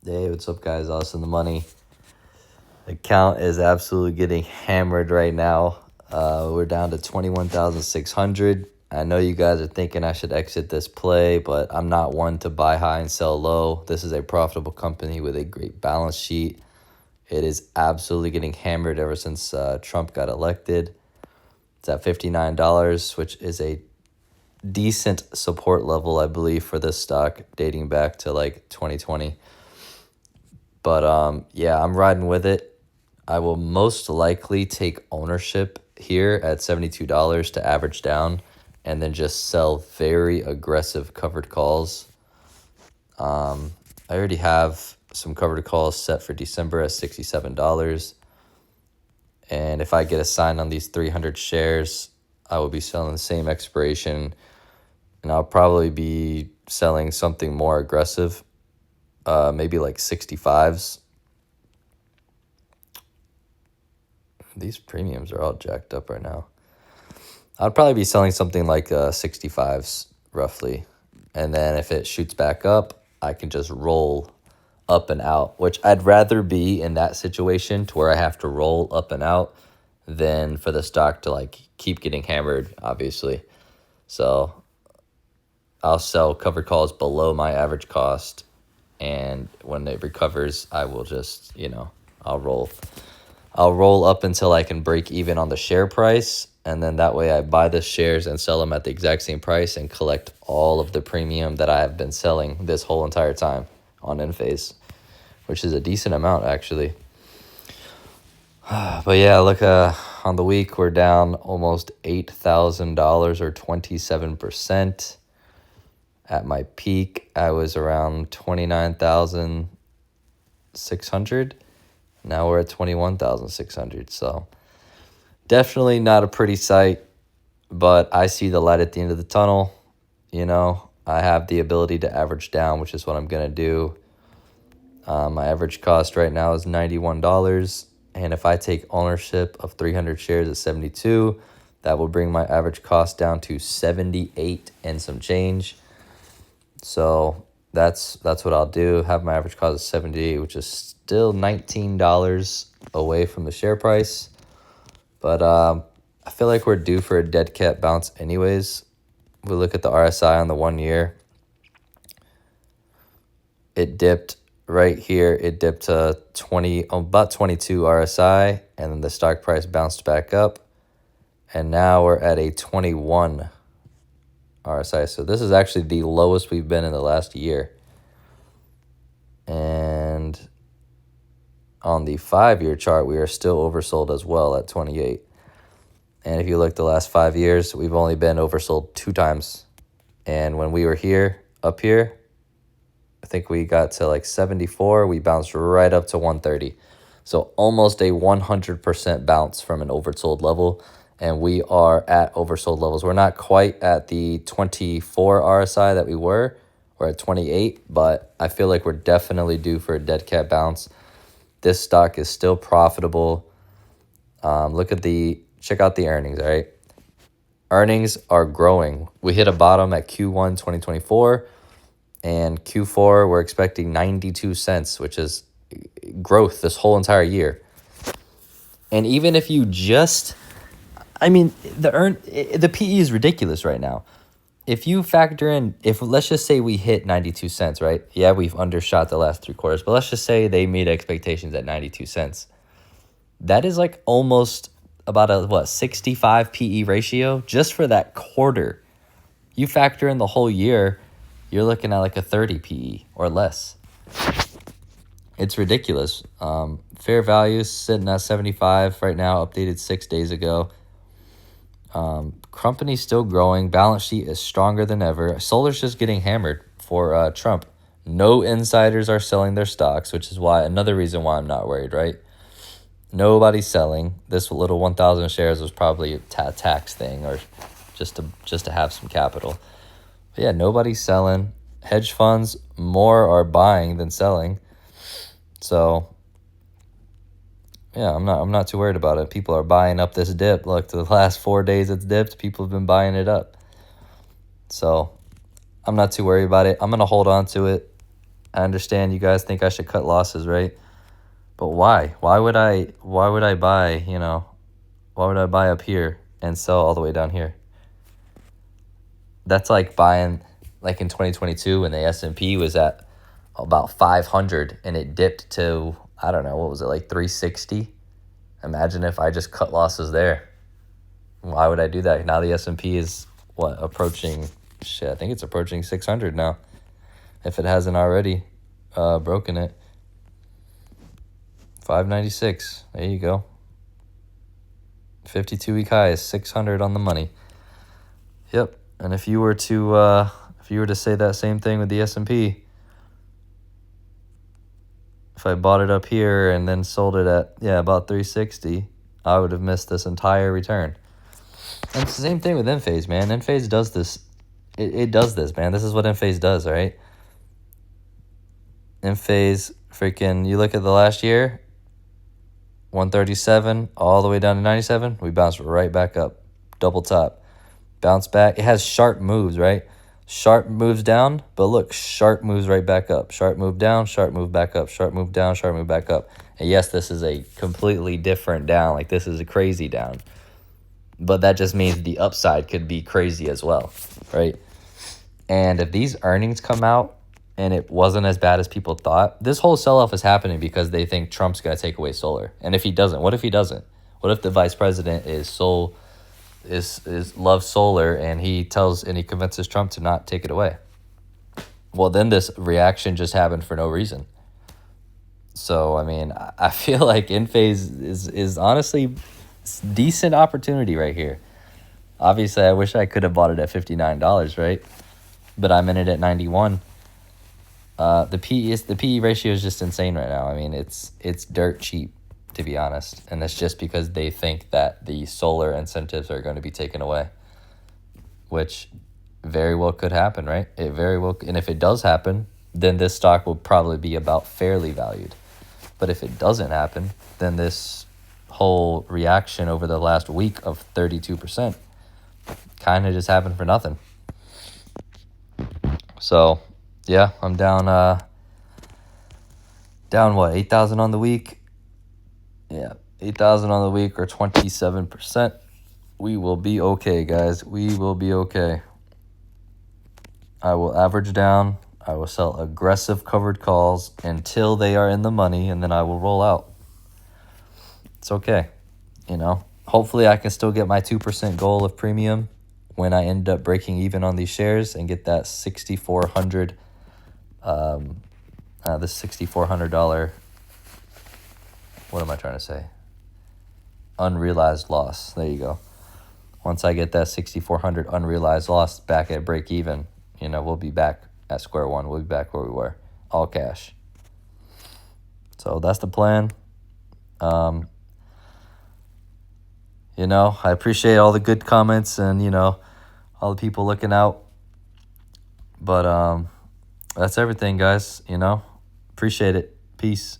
Hey, what's up, guys? Us in the money. Account is absolutely getting hammered right now. We're down to 21,600. I know you guys are thinking I should exit this play, but I'm not one to buy high and sell low. This is a profitable company with a great balance sheet. It is absolutely getting hammered ever since Trump got elected. It's at $59, which is a decent support level, I believe, for this stock dating back to like 2020. But yeah, I'm riding with it. I will most likely take ownership here at $72 to average down and then just sell very aggressive covered calls. I already have some covered calls set for December at $67. And if I get a sign on these 300 shares, I will be selling the same expiration. And I'll probably be selling something more aggressive, maybe like 65s. These premiums are all jacked up right now. I'd probably be selling something like 65s roughly. And then if it shoots back up, I can just roll up and out, which I'd rather be in that situation to where I have to roll up and out than for the stock to like keep getting hammered, obviously. So I'll sell covered calls below my average cost. And when it recovers, I will just, I'll roll up until I can break even on the share price, and then that way I buy the shares and sell them at the exact same price and collect all of the premium that I have been selling this whole entire time on Enphase, which is a decent amount actually. But yeah, look, on the week we're down almost $8,000 or 27%. At my peak, I was around 29,600. Now we're at 21,600. So definitely not a pretty sight, but I see the light at the end of the tunnel. I have the ability to average down, which is what I'm going to do. My average cost right now is $91. And if I take ownership of 300 shares at 72, that will bring my average cost down to 78 and some change. So that's what I'll do. Have my average cost of 78, which is still $19 away from the share price. But I feel like we're due for a dead cat bounce anyways. We look at the RSI on the 1 year. It dipped right here. It dipped to about 22 RSI, and then the stock price bounced back up. And now we're at a 21 RSI. So this is actually the lowest we've been in the last year. And on the 5-year chart, we are still oversold as well at 28. And if you look the last 5 years, we've only been oversold 2 times. And when we were up here, I think we got to like 74. We bounced right up to 130. So almost a 100% bounce from an oversold level. And we are at oversold levels. We're not quite at the 24 RSI that we were. We're at 28, but I feel like we're definitely due for a dead cat bounce. This stock is still profitable. Check out the earnings, all right? Earnings are growing. We hit a bottom at Q1 2024, and Q4 we're expecting 92 cents, which is growth this whole entire year. And even if you the PE is ridiculous right now. If you factor in, let's just say we hit 92 cents, right? Yeah, we've undershot the last 3 quarters, but let's just say they meet expectations at 92 cents. That is like almost about a 65 PE ratio just for that quarter. You factor in the whole year, you're looking at like a 30 PE or less. It's ridiculous. Fair value is sitting at 75 right now, updated 6 days ago. Company's still growing. Balance sheet is stronger than ever. Solar's just getting hammered for Trump. No insiders are selling their stocks, which is another reason why I'm not worried, right? Nobody's selling. This little 1,000 shares was probably a tax thing or just to have some capital. But yeah, nobody's selling. Hedge funds, more are buying than selling. So yeah, I'm not too worried about it. People are buying up this dip. Look, the last 4 days it's dipped. People have been buying it up. So I'm not too worried about it. I'm going to hold on to it. I understand you guys think I should cut losses, right? But why? Why would I buy, why would I buy up here and sell all the way down here? That's like buying, like in 2022 when the S&P was at about 500 and it dipped to, I don't know, what was it, like 360? Imagine if I just cut losses there. Why would I do that? Now the S&P is, what, approaching, shit, I think it's approaching 600 now, if it hasn't already broken it. 596, there you go. 52-week high is 600 on the money. Yep. And if you were to say that same thing with the S&P, if I bought it up here and then sold it at about 360, I would have missed this entire return. And it's the same thing with Enphase, man. Enphase does this. It does this, man. This is what Enphase does, right? Enphase, freaking, you look at the last year, 137 all the way down to 97. We bounced right back up, double top. Bounce back. It has sharp moves, right? Sharp moves down, but look, sharp moves right back up. Sharp move down, sharp move back up. Sharp move down, sharp move back up. And yes, this is a completely different down. Like, this is a crazy down. But that just means the upside could be crazy as well, right? And if these earnings come out and it wasn't as bad as people thought, this whole sell-off is happening because they think Trump's going to take away solar. And if he doesn't, what if he doesn't? What if the vice president loves solar and he convinces Trump to not take it away? Well, then this reaction just happened for no reason. So, I mean, I feel like Enphase is honestly decent opportunity right here. Obviously, I wish I could have bought it at $59, right? But I'm in it at 91. The PE ratio is just insane right now. I mean, it's dirt cheap, to be honest. And that's just because they think that the solar incentives are going to be taken away, which very well could happen, right? It very well, and if it does happen, then this stock will probably be about fairly valued. But if it doesn't happen, then this whole reaction over the last week of 32% kind of just happened for nothing. So, yeah, I'm down what, 8,000 on the week? Yeah, 8,000 on the week, or 27%. We will be okay, guys. We will be okay. I will average down. I will sell aggressive covered calls until they are in the money, and then I will roll out. It's okay. Hopefully I can still get my 2% goal of premium when I end up breaking even on these shares and get that $6,400, $6,400, what am I trying to say? Unrealized loss. There you go. Once I get that $6,400 unrealized loss back at break even, we'll be back at square one. We'll be back where we were, all cash. So that's the plan. I appreciate all the good comments and, all the people looking out. But that's everything, guys. Appreciate it. Peace.